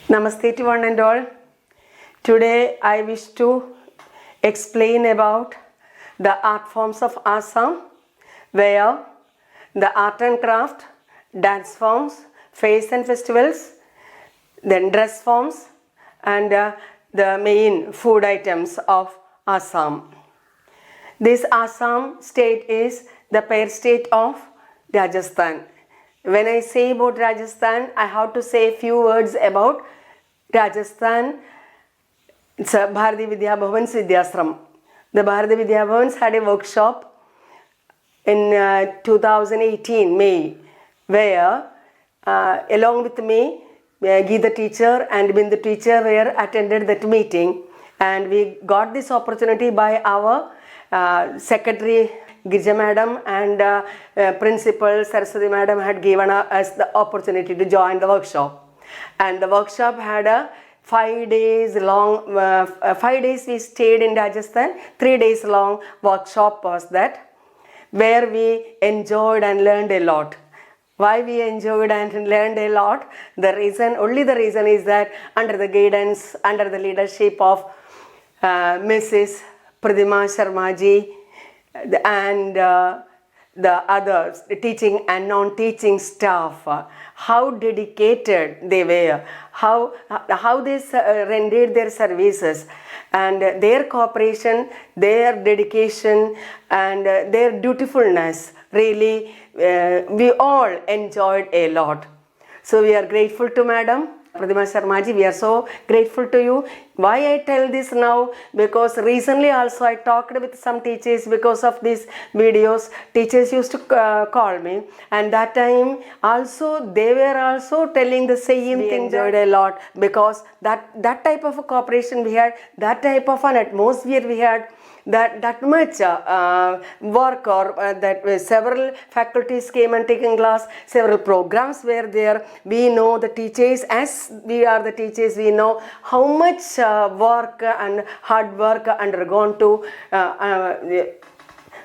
Namaste to one and all. Today I wish to explain about the art forms of Assam, where the art and craft, dance forms, fairs and festivals, then dress forms, and the main food items of Assam. This Assam state is the pair state of Rajasthan. When I say about Rajasthan, I have to say a few words about Rajasthan. It's a Bharati Vidya Bhavan's Vidyasram. The Bharati Vidya Bhavans had a workshop in 2018 May, where along with me, Geeta teacher and Bindu teacher were attended that meeting, and we got this opportunity by our secretary Girija madam and principal Saraswati madam had given us the opportunity to join the workshop. And the workshop had a 5 days long, 5 days we stayed in Rajasthan, 3 days long workshop was that, where we enjoyed and learned a lot. Why we enjoyed and learned a lot? Only the reason is that under the guidance, under the leadership of Mrs. Pradima Sharma ji and the others, the teaching and non-teaching staff, how dedicated they were, how they rendered their services, and their cooperation, their dedication, and their dutifulness. Really, we all enjoyed a lot. So we are grateful to Madam Pradima Sharma ji. We are so grateful to you. Why I tell this now? Because recently also I talked with some teachers because of these videos. Teachers used to call me, and that time also they were also telling the same thing. We enjoyed a lot because that type of a cooperation we had, that type of an atmosphere we had, that much work, or that several faculties came and taken class, several programs were there. We know the teachers, as we are the teachers, we know how much work and hard work undergone to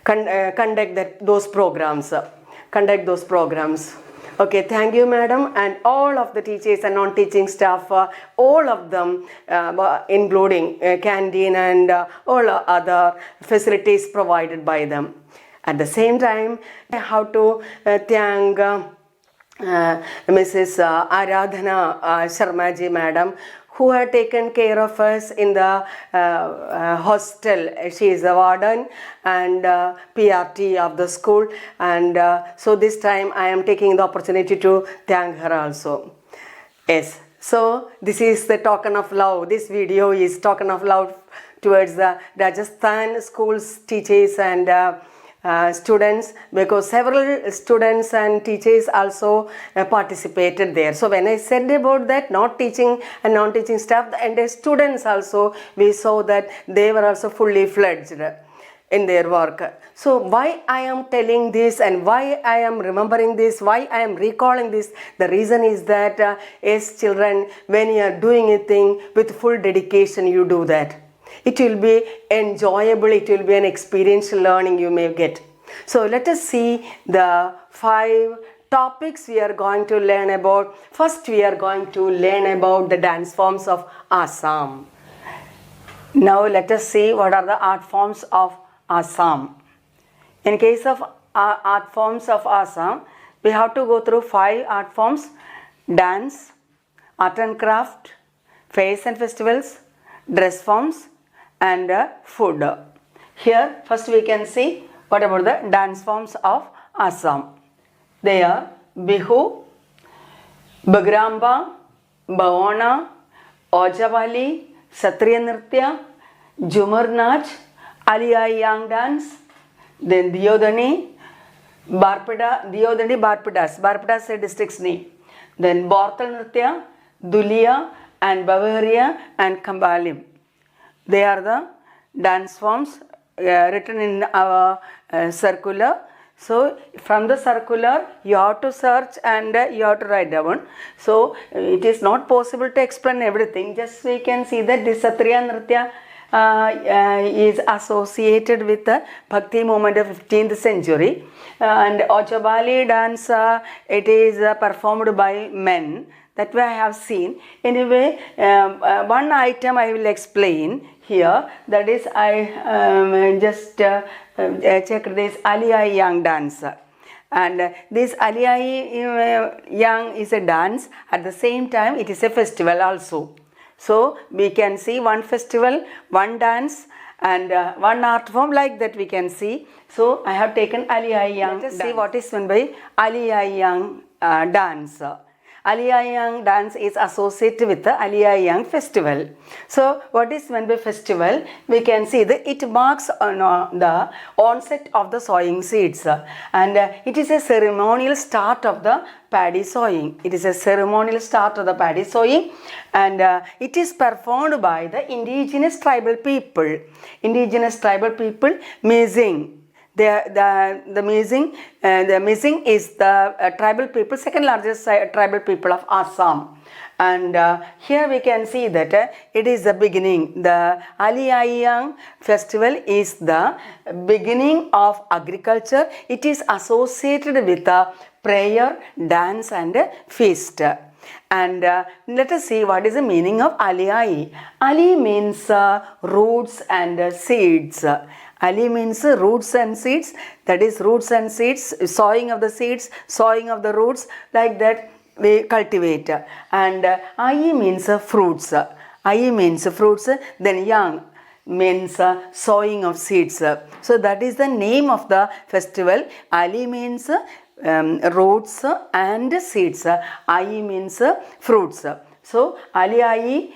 conduct those programs. Okay, thank you, madam, and all of the teachers and non-teaching staff, all of them, including canteen and all other facilities provided by them. At the same time, I have to thank Mrs. Aradhana Sharma ji, madam, who had taken care of us in the hostel. She is the warden and PRT of the school, and so this time I am taking the opportunity to thank her also. Yes, so this is the token of love. This video is token of love towards the Rajasthan schools, teachers and students, because several students and teachers also participated there. So when I said about that, not teaching and non-teaching staff and the students also, we saw that they were also fully fledged in their work. So why I am telling this and why I am remembering this, why I am recalling this, the reason is that as children, when you are doing a thing with full dedication, you do that. It will be enjoyable, it will be an experiential learning you may get. So let us see the 5 topics we are going to learn about. First, we are going to learn about the dance forms of Assam. Now let us see what are the art forms of Assam. In case of art forms of Assam, we have to go through 5 art forms: dance, art and craft, fairs and festivals, dress forms, and food. Here first we can see what about the dance forms of Assam. They are Bihu, Bagramba, Baona, Ojawali, Satriya Nritya, Jumar Nach, Aliyai Yang dance, then Diodani, Barpadas, Barpadas is district's name, then Bortal Nritya, Dulia and Bavaria and Kambalim. They are the dance forms written in our circular. So from the circular you have to search and you have to write down. So it is not possible to explain everything. Just we can see that this Satriya Nritya is associated with the Bhakti movement of 15th century, and Ojabali dance, it is performed by men. That way I have seen. Anyway, one item I will explain here. That is, I just checked this Aliyai Yang dance. And this Aliyai Yang is a dance. At the same time, it is a festival also. So we can see one festival, one dance, and one art form like that we can see. So I have taken Aliyai Yang. Let us see what is meant by Aliyai Yang dance. Aliyai Yang dance is associated with the Aliyai Yang festival. So what is meant by festival? We can see that it marks the onset of the sowing seeds, and it is a ceremonial start of the paddy sowing. It is a ceremonial start of the paddy sowing, and it is performed by the indigenous tribal people. Indigenous tribal people, Meising. The Meising is the tribal people, second largest tribal people of Assam. And here we can see that it is the beginning. The Aliyai Yang festival is the beginning of agriculture. It is associated with prayer, dance, and feast. And let us see what is the meaning of Aliyai. Ali means roots and seeds. Ali means roots and seeds, that is roots and seeds, sowing of the seeds, sowing of the roots, like that we cultivate. And Ai means fruits. Ai means fruits, then Yang means sowing of seeds. So that is the name of the festival. Ali means roots and seeds. Ai means fruits. So Aliyai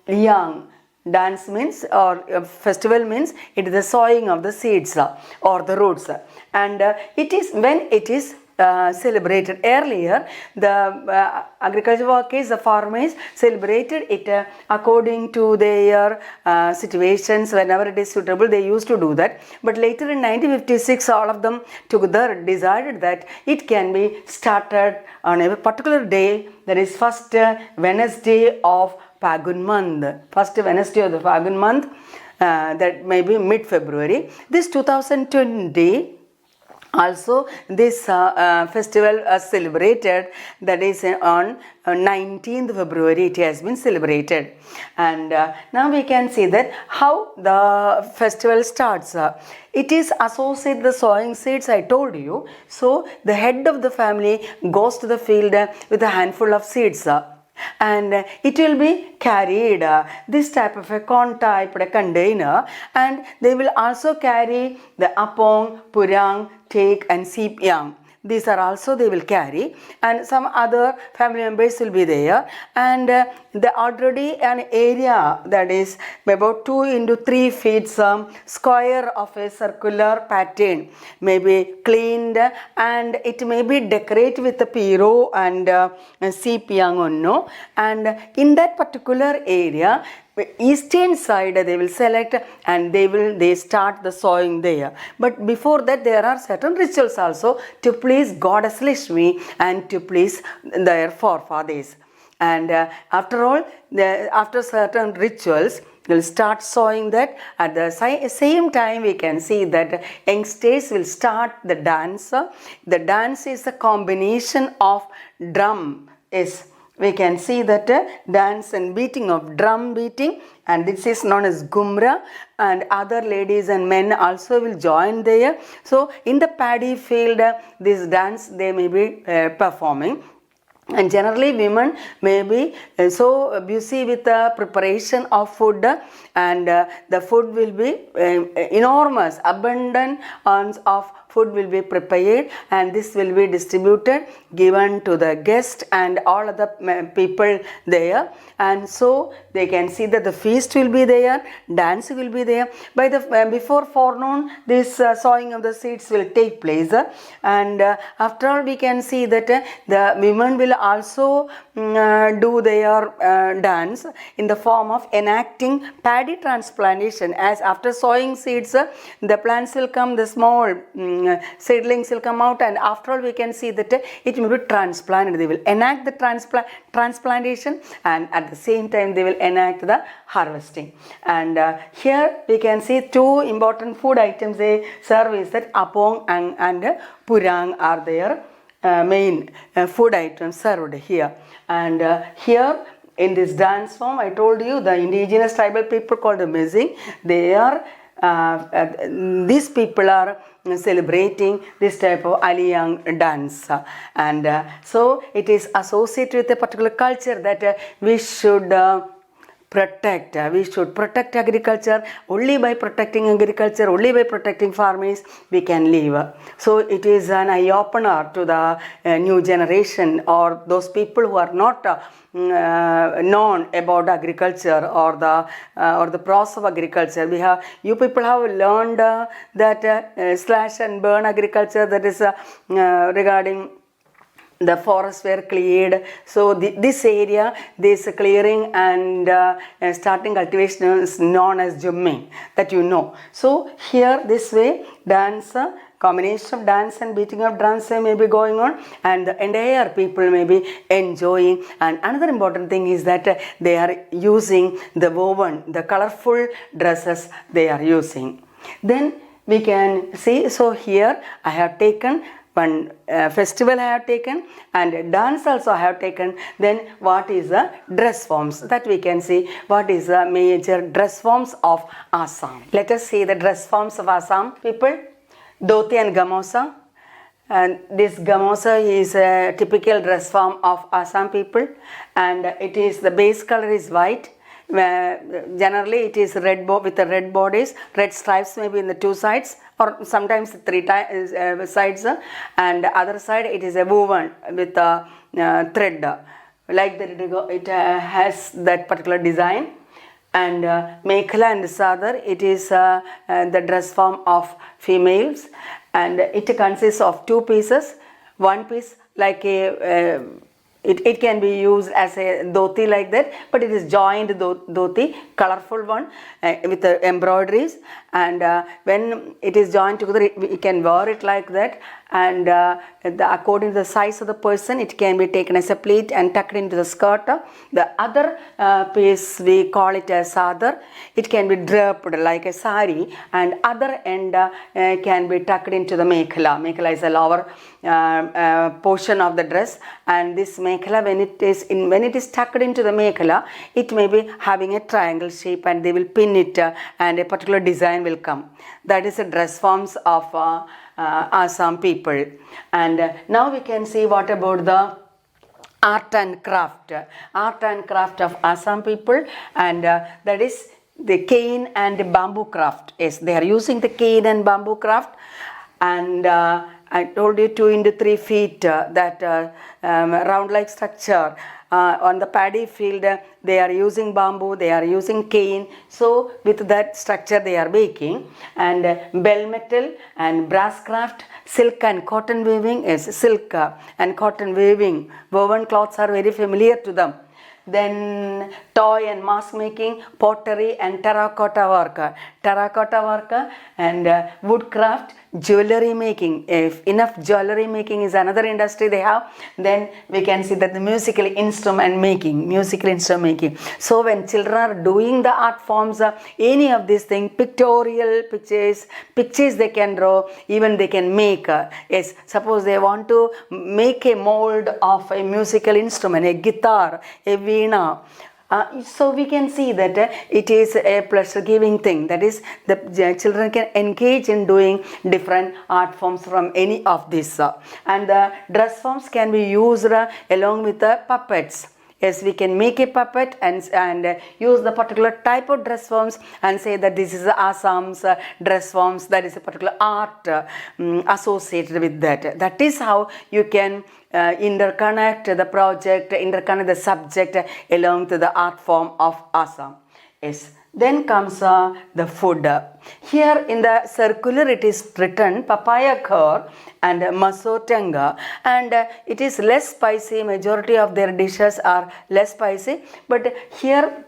Yang dance means, or festival means, it is the sowing of the seeds or the roots. And it is when it is celebrated. Earlier, the agriculture workers, the farmers celebrated it according to their situations. Whenever it is suitable, they used to do that. But later in 1956, all of them together decided that it can be started on a particular day, that is first Wednesday of Pagun month, first Wednesday of the Pagun month, that may be mid-February. This 2020, also this festival is celebrated, that is on 19th February it has been celebrated. And now we can see that how the festival starts. It is associated with the sowing seeds, I told you. So the head of the family goes to the field with a handful of seeds. And it will be carried this type of a corn type container, and they will also carry the apong, purang, take and seep yang. These are also they will carry, and some other family members will be there, and the already an area that is about 2 into 3 feet square of a circular pattern may be cleaned, and it may be decorated with the piro and seep yang onno, and in that particular area, eastern side they will select, and they start the sowing there. But before that, there are certain rituals also to please goddess Lakshmi and to please their forefathers. And after all, after certain rituals, will start sowing that. At the same time, we can see that youngsters will start the dance. The dance is a combination of drum. We can see that dance and beating of drum beating, and this is known as Gumra, and other ladies and men also will join there. So in the paddy field, this dance they may be performing. And generally women may be so busy with the preparation of food, and the food will be enormous, abundant amounts of food will be prepared, and this will be distributed, given to the guest and all other people there. And so they can see that the feast will be there, dance will be there. By the before forenoon, this sowing of the seeds will take place, and after all, we can see that the women will also do their dance in the form of enacting paddy transplantation. As after sowing seeds, the plants will come, the small seedlings will come out, and after all, we can see that it will be transplanted. They will enact the transplantation, and at the same time they will enact the harvesting. And here we can see two important food items they serve is that apong and purang are there. main food items served here. And here in this dance form, I told you the indigenous tribal people called the Mizing, they are these people are celebrating this type of Aliyang dance, and so it is associated with a particular culture that we should protect. We should protect agriculture. Only by protecting agriculture, only by protecting farmers, we can live. So it is an eye-opener to the new generation or those people who are not known about agriculture or the process of agriculture. You people have learned that slash and burn agriculture, that is regarding the forests were cleared. So this area, this clearing and starting cultivation is known as jumming, that you know. So here this way dance, combination of dance and beating of drums may be going on, and the entire people may be enjoying. And another important thing is that they are using the woven, the colorful dresses they are using. Then we can see, so here I have taken one festival I have taken, and dance also I have taken. Then what is the dress forms, that we can see what is the major dress forms of Assam. Let us see the dress forms of Assam people. Dhoti and gamosa, and this gamosa is a typical dress form of Assam people, and it is, the base color is white. Generally it is red with the red bodies, red stripes maybe in the two sides, or sometimes three sides, and other side it is a woven with a thread, like that it has that particular design. And mekhla and sadar, it is the dress form of females, and it consists of two pieces. One piece like a it can be used as a dhoti like that, but it is joined dhoti, colorful one with the embroideries, and when it is joined together, we can wear it like that. And according to the size of the person, it can be taken as a pleat and tucked into the skirt. The other piece, we call it as sadar. It can be draped like a sari, and other end can be tucked into the mekhla. Mekhla is a lower portion of the dress, and this mekhla, when it is tucked into the mekhla, it may be having a triangle shape, and they will pin it, and a particular design will come. That is the dress forms of Assam people. And now we can see what about the art and craft of Assam people, and that is the cane and bamboo craft. Yes, they are using the cane and bamboo craft, and I told you 2 into 3 feet, that round like structure. On the paddy field, they are using bamboo, they are using cane. So with that structure they are making. And bell metal and brass craft, silk and cotton weaving is silk and cotton weaving. Woven cloths are very familiar to them. Then toy and mask making, pottery and terracotta work and woodcraft, jewelry making. If enough jewelry making is another industry they have, then we can see that the musical instrument making. So when children are doing the art forms, any of these things, pictorial pictures they can draw, even they can make. Yes, suppose they want to make a mold of a musical instrument, a guitar, a veena. So we can see that it is a pleasure-giving thing. That is, the children can engage in doing different art forms from any of these. And the dress forms can be used along with the puppets. Yes, we can make a puppet and use the particular type of dress forms and say that this is Assam's dress forms, that is a particular art associated with that. That is how you can interconnect the project, interconnect the subject along to the art form of Assam. Yes. Then comes the food. Here in the circular it is written papaya khar and maso tenga, and it is less spicy. Majority of their dishes are less spicy, but here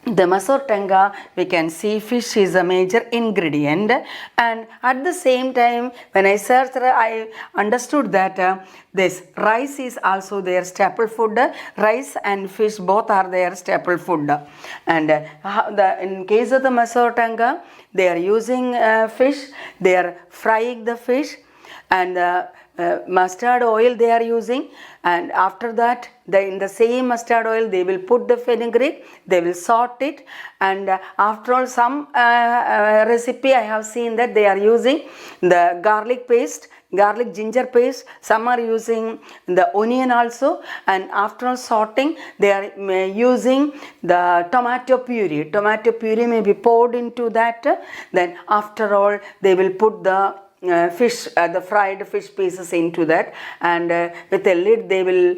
the Masor Tenga, we can see fish is a major ingredient, and at the same time when I searched, I understood that this rice is also their staple food. Rice and fish both are their staple food, and in case of the Masor Tenga, they are using fish, they are frying the fish, and mustard oil they are using, and after that in the same mustard oil they will put the fenugreek, they will salt it, and after all some recipe I have seen that they are using the garlic paste, garlic ginger paste, some are using the onion also, and after all sorting they are using the tomato puree may be poured into that, then after all they will put the fish, the fried fish pieces into that, and with a lid they will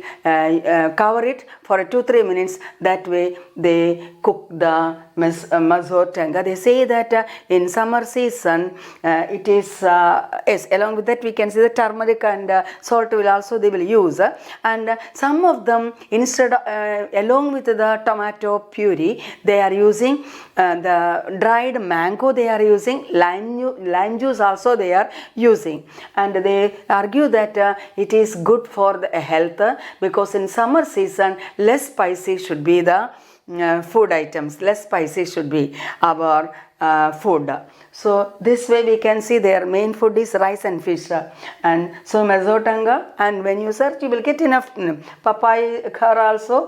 cover it for 2-3 minutes. That way they cook the mazor tanga. They say that in summer season it is yes, along with that we can see the turmeric and salt will also they will use, and some of them instead along with the tomato puree they are using the dried mango, they are using lime juice also they are using, and they argue that it is good for the health, because in summer season less spicy should be the food items, less spicy should be our food. So this way we can see their main food is rice and fish, and so mazor tanga, and when you search you will get enough. Papaya khar also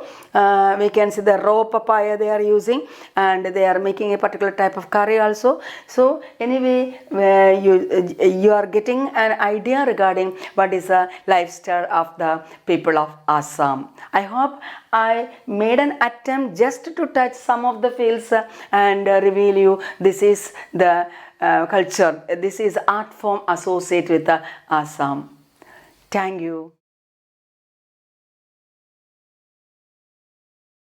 we can see the raw papaya they are using, and they are making a particular type of curry also. So anyway you are getting an idea regarding what is the lifestyle of the people of Assam. I hope I made an attempt just to touch some of the fields and reveal you this is the culture, this is art form associated with Assam. Thank you.